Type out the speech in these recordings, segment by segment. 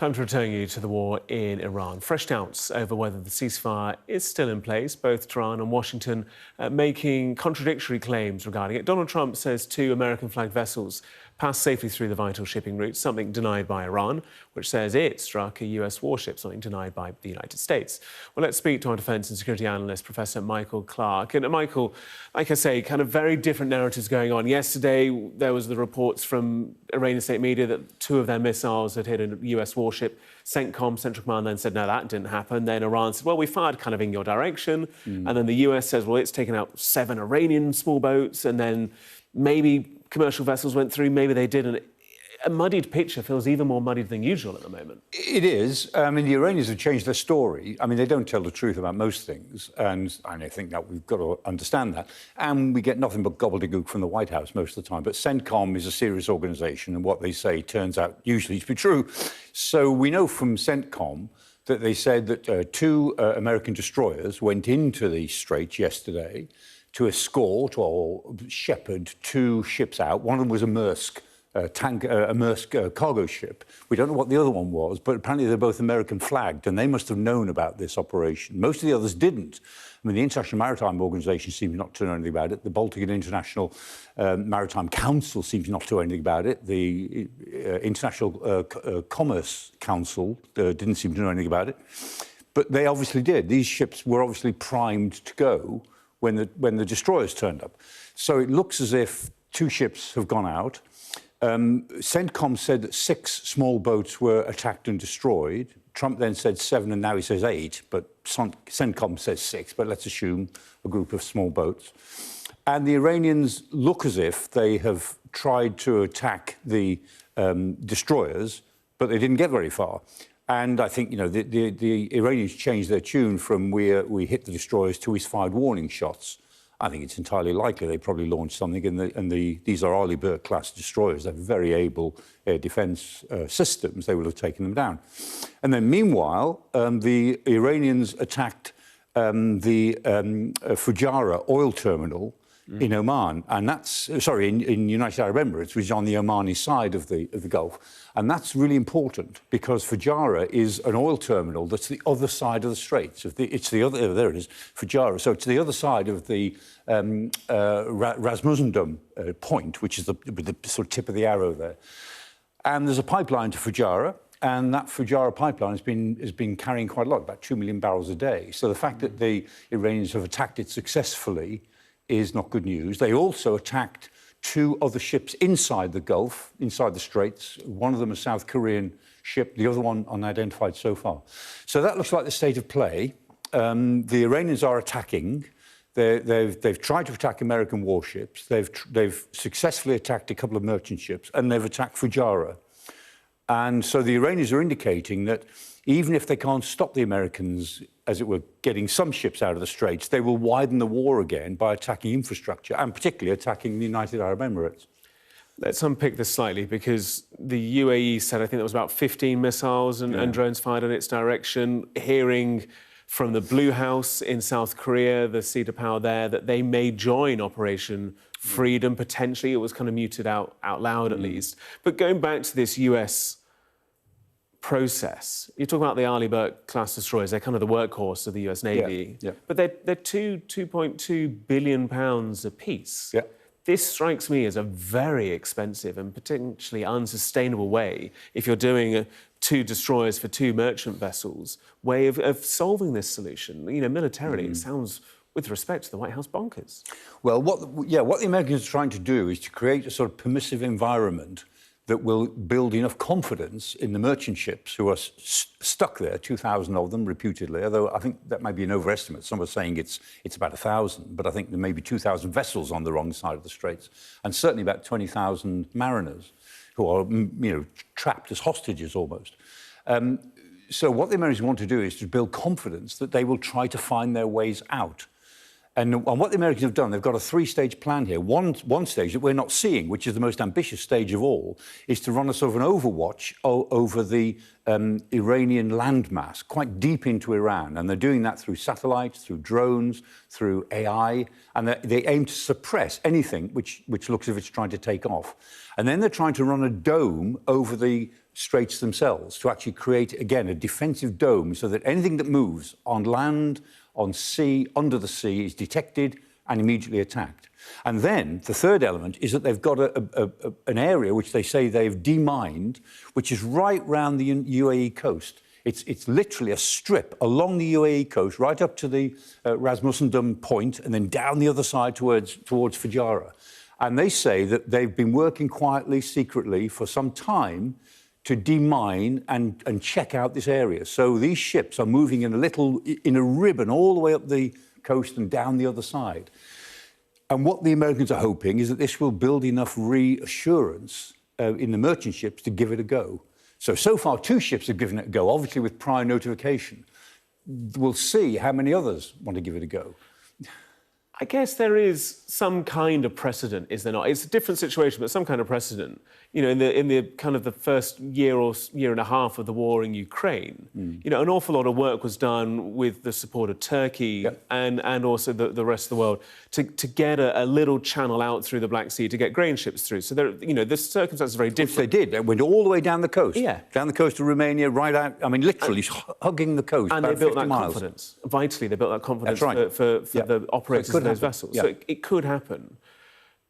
Time to return you to the war in Iran. Fresh doubts over whether the ceasefire is still in place, both Tehran and Washington making contradictory claims regarding it. Donald Trump says 2 American-flagged vessels passed safely through the vital shipping route, something denied by Iran, which says it struck a US warship, something denied by the United States. Well, let's speak to our defence and security analyst, Professor Michael Clarke. And Michael, like I say, kind of very different narratives going on. Yesterday, there was the reports from Iranian state media that 2 of their missiles had hit a US warship. CENTCOM, Central Command, then said, no, that didn't happen. Then Iran said, well, we fired kind of in your direction. And then the US says, well, it's taken out 7 Iranian small boats. And then maybe commercial vessels went through, maybe they didn't. A muddied picture feels even more muddied than usual at the moment. It is. I mean, the Iranians have changed their story. I mean, they don't tell the truth about most things, and I think that we've got to understand that. And we get nothing but gobbledygook from the White House most of the time. But CENTCOM is a serious organisation, and what they say turns out usually to be true. So we know from CENTCOM that they said that 2 American destroyers went into the Strait yesterday to escort or shepherd 2 ships out. One of them was a Maersk cargo ship. We don't know what the other one was, but apparently they're both American flagged, and they must have known about this operation. Most of the others didn't. I mean, the International Maritime Organization seems not to know anything about it. The Baltic and International Maritime Council seems not to know anything about it. The International Commerce Council didn't seem to know anything about it. But they obviously did. These ships were obviously primed to go when the destroyers turned up. So it looks as if 2 ships have gone out. CENTCOM said that 6 small boats were attacked and destroyed. Trump then said 7, and now he says 8, but CENTCOM says 6, but let's assume a group of small boats. And the Iranians look as if they have tried to attack the destroyers, but they didn't get very far. And I think, you know, the Iranians changed their tune from we hit the destroyers to we fired warning shots. I think it's entirely likely they probably launched something, and these are Arleigh Burke-class destroyers. They're very able air defence systems. They would have taken them down. And then, meanwhile, the Iranians attacked the Fujairah oil terminal in Oman, and that's in United Arab Emirates, which is on the Omani side of the Gulf, and that's really important because Fujairah is an oil terminal that's the other side of the Straits. It's the other. There it is, Fujairah. So it's the other side of the Rasmussen point, which is the sort of tip of the arrow there, and there's a pipeline to Fujairah. And that Fujairah pipeline has been carrying quite a lot, about 2 million barrels a day. So the fact that the Iranians have attacked it successfully is not good news. They also attacked 2 other ships inside the Gulf, inside the Straits. One of them a South Korean ship, the other one unidentified so far. So that looks like the state of play. The Iranians are attacking. They've tried to attack American warships. They've successfully attacked a couple of merchant ships, and they've attacked Fujairah. And so the Iranians are indicating that even if they can't stop the Americans, as it were, getting some ships out of the Straits, they will widen the war again by attacking infrastructure, and particularly attacking the United Arab Emirates. Let's unpick this slightly, because the UAE said, I think there was about 15 missiles and drones fired in its direction. Hearing from the Blue House in South Korea, the Sea to Power there, that they may join Operation Freedom, potentially. It was kind of muted out loud, at least. But going back to this US process, you talk about the Arleigh Burke-class destroyers. They're kind of the workhorse of the US Navy. Yeah. But they're £2.2 billion apiece. Yeah. This strikes me as a very expensive and potentially unsustainable way, if you're doing 2 destroyers for 2 merchant vessels, way of solving this solution. You know, militarily, it sounds, with respect to the White House, bonkers. Well, what the Americans are trying to do is to create a sort of permissive environment that will build enough confidence in the merchant ships who are stuck there, 2,000 of them, reputedly, although I think that might be an overestimate. Some are saying it's about 1,000, but I think there may be 2,000 vessels on the wrong side of the Straits, and certainly about 20,000 mariners who are, trapped as hostages almost. So what the Americans want to do is to build confidence that they will try to find their ways out. And what the Americans have done, they've got a 3-stage plan here. One stage that we're not seeing, which is the most ambitious stage of all, is to run a sort of an overwatch over the Iranian landmass, quite deep into Iran. And they're doing that through satellites, through drones, through AI. And they aim to suppress anything which looks as if it's trying to take off. And then they're trying to run a dome over the straits themselves, to actually create, again, a defensive dome so that anything that moves on land, on sea, under the sea is detected and immediately attacked. And then the third element is that they've got an area which they say they've demined, which is right round the UAE coast. It's literally a strip along the UAE coast, right up to the Rasmussen Point, and then down the other side towards Fujairah. And they say that they've been working quietly, secretly, for some time to demine and check out this area. So these ships are moving in a ribbon all the way up the coast and down the other side. And what the Americans are hoping is that this will build enough reassurance in the merchant ships to give it a go. So far, 2 ships have given it a go, obviously with prior notification. We'll see how many others want to give it a go. I guess there is some kind of precedent, is there not? It's a different situation, but some kind of precedent. You know, in the kind of the first year or year and a half of the war in Ukraine, you know, an awful lot of work was done with the support of Turkey and also the rest of the world to get a little channel out through the Black Sea to get grain ships through. So, there, you know, the circumstances are very different. Which they did. They went all the way down the coast. Yeah. Down the coast of Romania, right out, I mean, literally hugging the coast. And about they built 50 that miles. confidence. Vitally, they built that confidence for the operators of those vessels. So it could happen.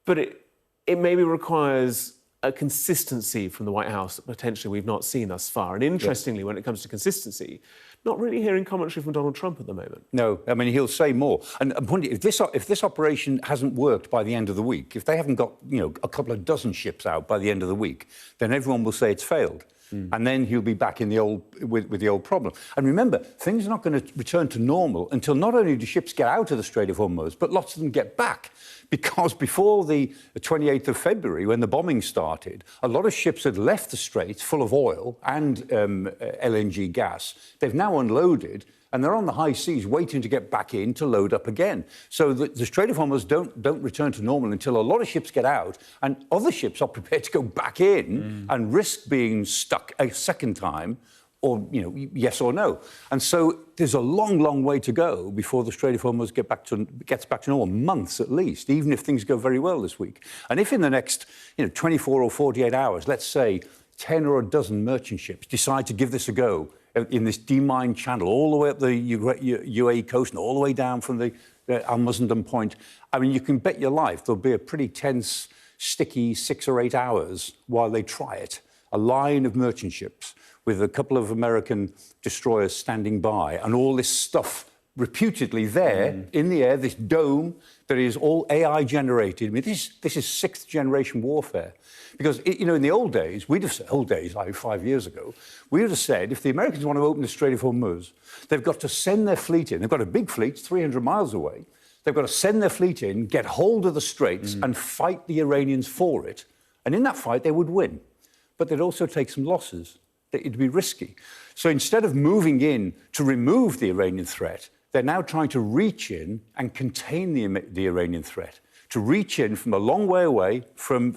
But it maybe requires a consistency from the White House that potentially we've not seen thus far. And interestingly, when it comes to consistency, not really hearing commentary from Donald Trump at the moment. No, I mean, he'll say more. And if this operation hasn't worked by the end of the week, if they haven't got, you know, a couple of dozen ships out by the end of the week, then everyone will say it's failed. And then he'll be back in the old with the old problem. And remember, things are not going to return to normal until not only do ships get out of the Strait of Hormuz, but lots of them get back. Because before the 28th of February, when the bombing started, a lot of ships had left the Straits full of oil and LNG gas. They've now unloaded, and they're on the high seas waiting to get back in to load up again. So the Strait of Hormuz don't return to normal until a lot of ships get out, and other ships are prepared to go back in and risk being stuck a second time, or, you know, yes or no. And so there's a long, long way to go before the Strait of Hormuz gets back to normal, months at least, even if things go very well this week. And if in the next, 24 or 48 hours, let's say 10 or a dozen merchant ships decide to give this a go, in this demined channel, all the way up the UAE coast and all the way down from the Al-Musandam Point, I mean, you can bet your life there'll be a pretty tense, sticky 6 or 8 hours while they try it. A line of merchant ships with a couple of American destroyers standing by, and all this stuff reputedly there in the air, this dome that is all AI generated. I mean, this is 6th generation warfare. Because, in the old days, like 5 years ago, we would have said, if the Americans want to open the Strait of Hormuz, they've got to send their fleet in. They've got a big fleet, 300 miles away. They've got to send their fleet in, get hold of the Straits and fight the Iranians for it. And in that fight, they would win. But they'd also take some losses. It'd be risky. So instead of moving in to remove the Iranian threat, they're now trying to reach in and contain the Iranian threat, to reach in from a long way away from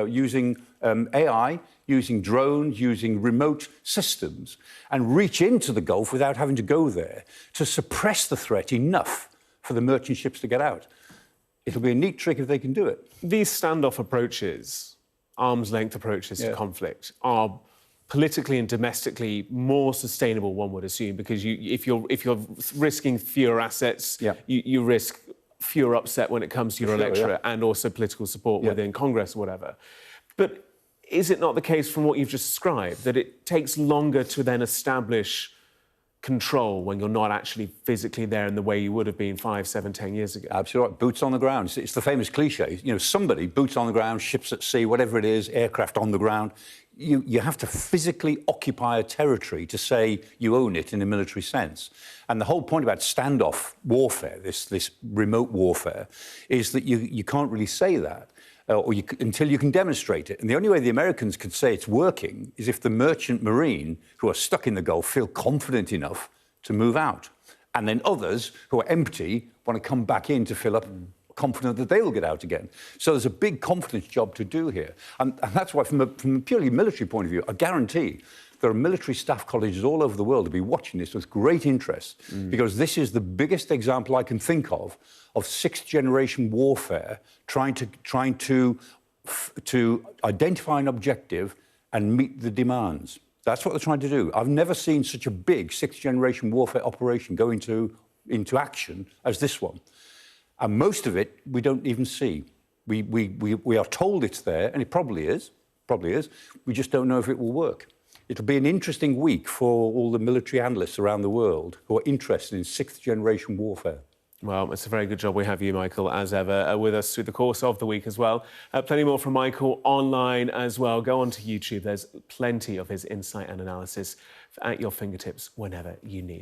using AI, using drones, using remote systems, and reach into the Gulf without having to go there, to suppress the threat enough for the merchant ships to get out. It'll be a neat trick if they can do it. These standoff approaches, arm's-length approaches to conflict, are politically and domestically more sustainable, one would assume, because if you're risking fewer assets, you risk fewer upset when it comes to your electorate and also political support within Congress or whatever. But is it not the case from what you've just described that it takes longer to then establish control when you're not actually physically there in the way you would have been 5, 7, 10 years ago? Absolutely right. Boots on the ground. It's the famous cliche. Somebody, boots on the ground, ships at sea, whatever it is, aircraft on the ground. You have to physically occupy a territory to say you own it in a military sense. And the whole point about standoff warfare, this remote warfare, is that you can't really say that until you can demonstrate it. And the only way the Americans could say it's working is if the merchant marine who are stuck in the Gulf feel confident enough to move out. And then others who are empty want to come back in to fill up, confident that they will get out again. So there's a big confidence job to do here. And that's why, from a purely military point of view, I guarantee there are military staff colleges all over the world to be watching this with great interest, because this is the biggest example I can think of 6th generation warfare trying to identify an objective and meet the demands. That's what they're trying to do. I've never seen such a big sixth-generation warfare operation go into action as this one. And most of it we don't even see. We are told it's there, and it probably is. We just don't know if it will work. It'll be an interesting week for all the military analysts around the world who are interested in sixth-generation warfare. Well, it's a very good job we have you, Michael, as ever, with us through the course of the week as well. Plenty more from Michael online as well. Go onto YouTube. There's plenty of his insight and analysis at your fingertips whenever you need.